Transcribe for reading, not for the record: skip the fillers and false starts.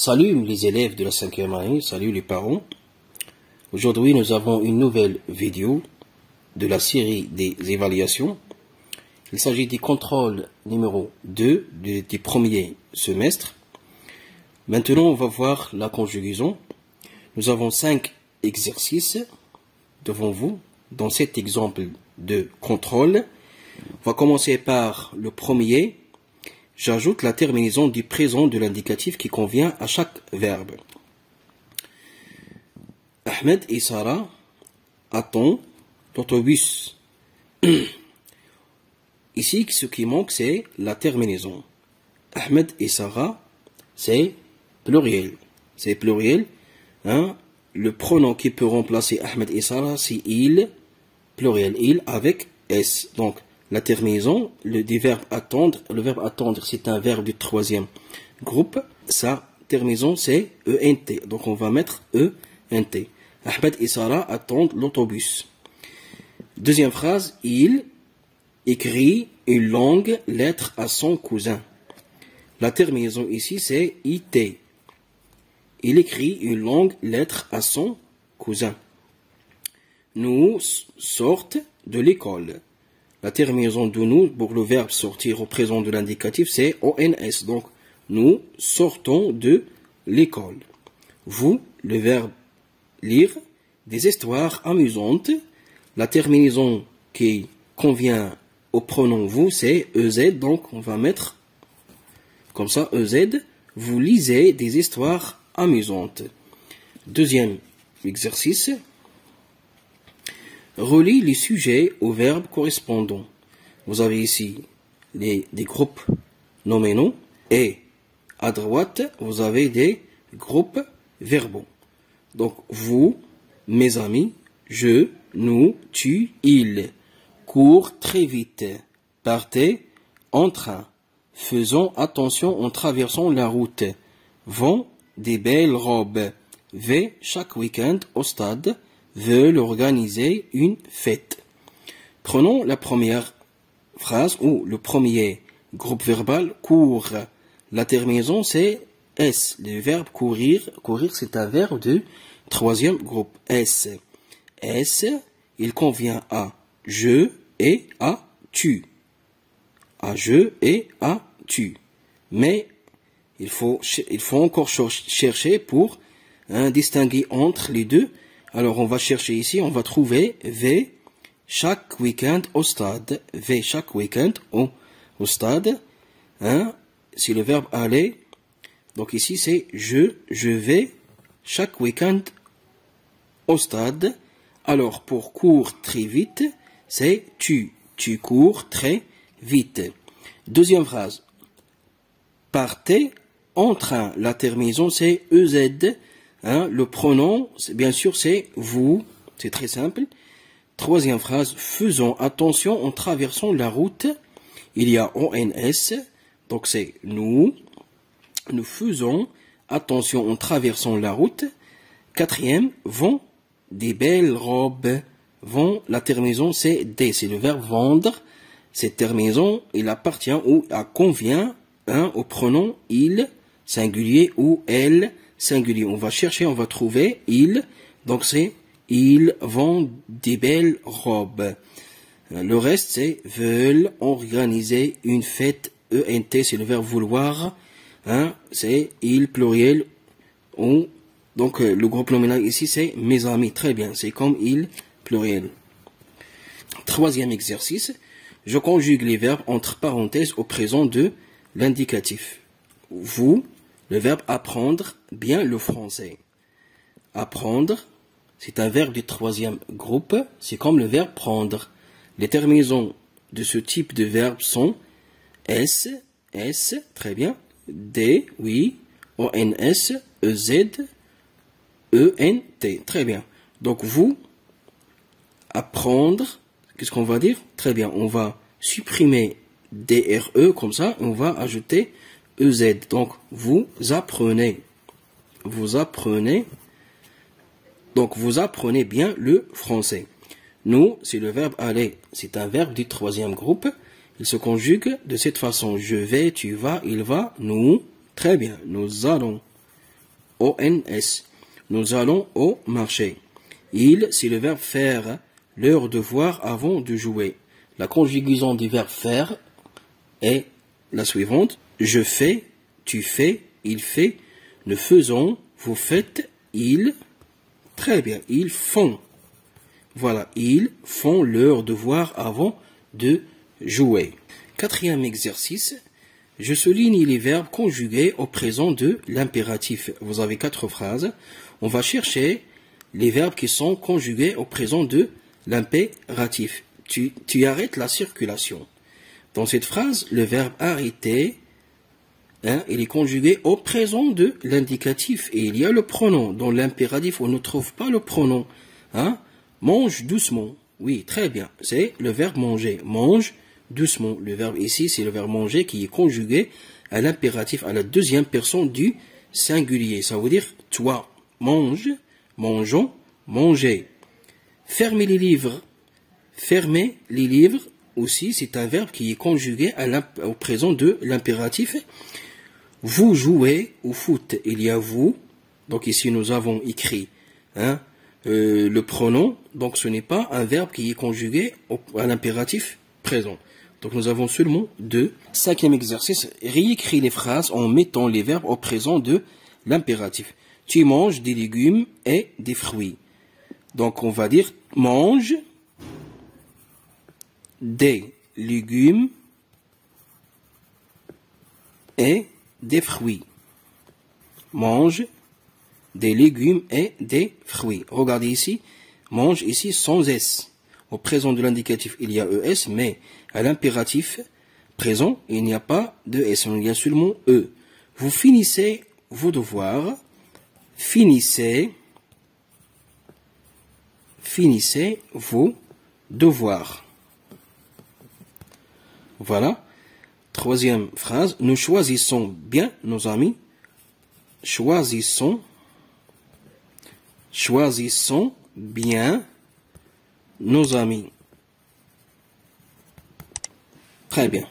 Salut les élèves de la 5e année, salut les parents. Aujourd'hui nous avons une nouvelle vidéo de la série des évaluations. Il s'agit du contrôle numéro 2 du premier semestre. Maintenant on va voir la conjugaison. Nous avons 5 exercices devant vous dans cet exemple de contrôle. On va commencer par le premier. J'ajoute la terminaison du présent de l'indicatif qui convient à chaque verbe. Ahmed et Sarah attendent l'autobus. Ici, ce qui manque, c'est la terminaison. Ahmed et Sarah, c'est pluriel. C'est pluriel. Hein? Le pronom qui peut remplacer Ahmed et Sarah, c'est il, pluriel, il avec S. Donc, la terminaison, le verbe attendre, le verbe attendre, c'est un verbe du troisième groupe. Sa terminaison, c'est ENT. Donc, on va mettre ENT. Ahmed et Sarah attendent l'autobus. Deuxième phrase, il écrit une longue lettre à son cousin. La terminaison ici, c'est IT. Il écrit une longue lettre à son cousin. Nous sortons de l'école. La terminaison de nous, pour le verbe sortir au présent de l'indicatif, c'est ONS. Donc, nous sortons de l'école. Vous, le verbe lire, des histoires amusantes. La terminaison qui convient au pronom vous, c'est EZ. Donc, on va mettre comme ça, EZ. Vous lisez des histoires amusantes. Deuxième exercice. Relie les sujets aux verbes correspondants. Vous avez ici des groupes nominaux et à droite, vous avez des groupes verbaux. Donc, vous, mes amis, je, nous, tu, il, cours très vite, partez en train, faisons attention en traversant la route, vont des belles robes, vais chaque week-end au stade, veulent organiser une fête. Prenons la première phrase ou le premier groupe verbal, court. La terminaison, c'est S. Le verbe courir, courir, c'est un verbe du troisième groupe, S. S, il convient à je et à tu. À je et à tu. Mais il faut encore chercher pour distinguer entre les deux. Alors, on va chercher ici, on va trouver V chaque week-end au stade. V chaque week-end au stade. Hein? C'est le verbe aller. Donc ici, c'est je vais chaque week-end au stade. Alors, pour cours très vite, c'est tu cours très vite. Deuxième phrase. Partez en train. La terminaison, c'est EZ. Hein, le pronom, bien sûr, c'est vous. C'est très simple. Troisième phrase. Faisons attention en traversant la route. Il y a ONS. Donc, c'est nous. Nous faisons attention en traversant la route. Quatrième. Vont des belles robes. Vont. La terminaison, c'est des. C'est le verbe vendre. Cette terminaison, il appartient ou convient au pronom il, singulier, ou elle, singulier. On va chercher, on va trouver il. Donc c'est ils vendent des belles robes. Le reste c'est veulent organiser une fête. ENT c'est le verbe vouloir. C'est il pluriel. Donc le groupe nominal ici c'est mes amis. Très bien, c'est comme il pluriel. Troisième exercice. Je conjugue les verbes entre parenthèses au présent de l'indicatif. Vous, le verbe apprendre bien le français. Apprendre, c'est un verbe du troisième groupe, c'est comme le verbe prendre. Les terminaisons de ce type de verbe sont S, très bien, D, oui, ONS, EZ, ENT, très bien. Donc vous, apprendre, qu'est-ce qu'on va dire? Très bien, on va supprimer DRE comme ça, on va ajouter EZ. Donc, vous apprenez. Donc, vous apprenez bien le français. Nous, c'est le verbe aller. C'est un verbe du troisième groupe. Il se conjugue de cette façon. Je vais, tu vas, il va, nous. Très bien. Nous allons. O-N-S. Nous allons au marché. Ils, c'est le verbe faire leur devoir avant de jouer. La conjugaison du verbe faire est la suivante. Je fais, tu fais, il fait, nous faisons, vous faites, ils. Très bien, ils font. Voilà, ils font leur devoir avant de jouer. Quatrième exercice. Je souligne les verbes conjugués au présent de l'impératif. Vous avez 4 phrases. On va chercher les verbes qui sont conjugués au présent de l'impératif. Tu arrêtes la circulation. Dans cette phrase, le verbe arrêter, il est conjugué au présent de l'indicatif. Et il y a le pronom. Dans l'impératif, on ne trouve pas le pronom. Mange doucement. Oui, très bien. C'est le verbe manger. Mange doucement. Le verbe ici, c'est le verbe manger qui est conjugué à l'impératif, à la deuxième personne du singulier. Ça veut dire toi, mange, mangeons, mangez. Fermez les livres. Fermer les livres aussi, c'est un verbe qui est conjugué au présent de l'impératif. Vous jouez au foot. Il y a vous. Donc ici, nous avons écrit le pronom. Donc ce n'est pas un verbe qui est conjugué à l'impératif présent. Donc nous avons seulement 2. Cinquième exercice, réécris les phrases en mettant les verbes au présent de l'impératif. Tu manges des légumes et des fruits. Donc on va dire mange des légumes et des fruits. Mange des légumes et des fruits. Regardez ici, mange ici sans S. Au présent de l'indicatif, il y a ES, mais à l'impératif présent, il n'y a pas de S, il y a seulement E. Vous finissez vos devoirs, finissez vos devoirs. Voilà. Troisième phrase, nous choisissons bien nos amis. Choisissons bien nos amis. Très bien.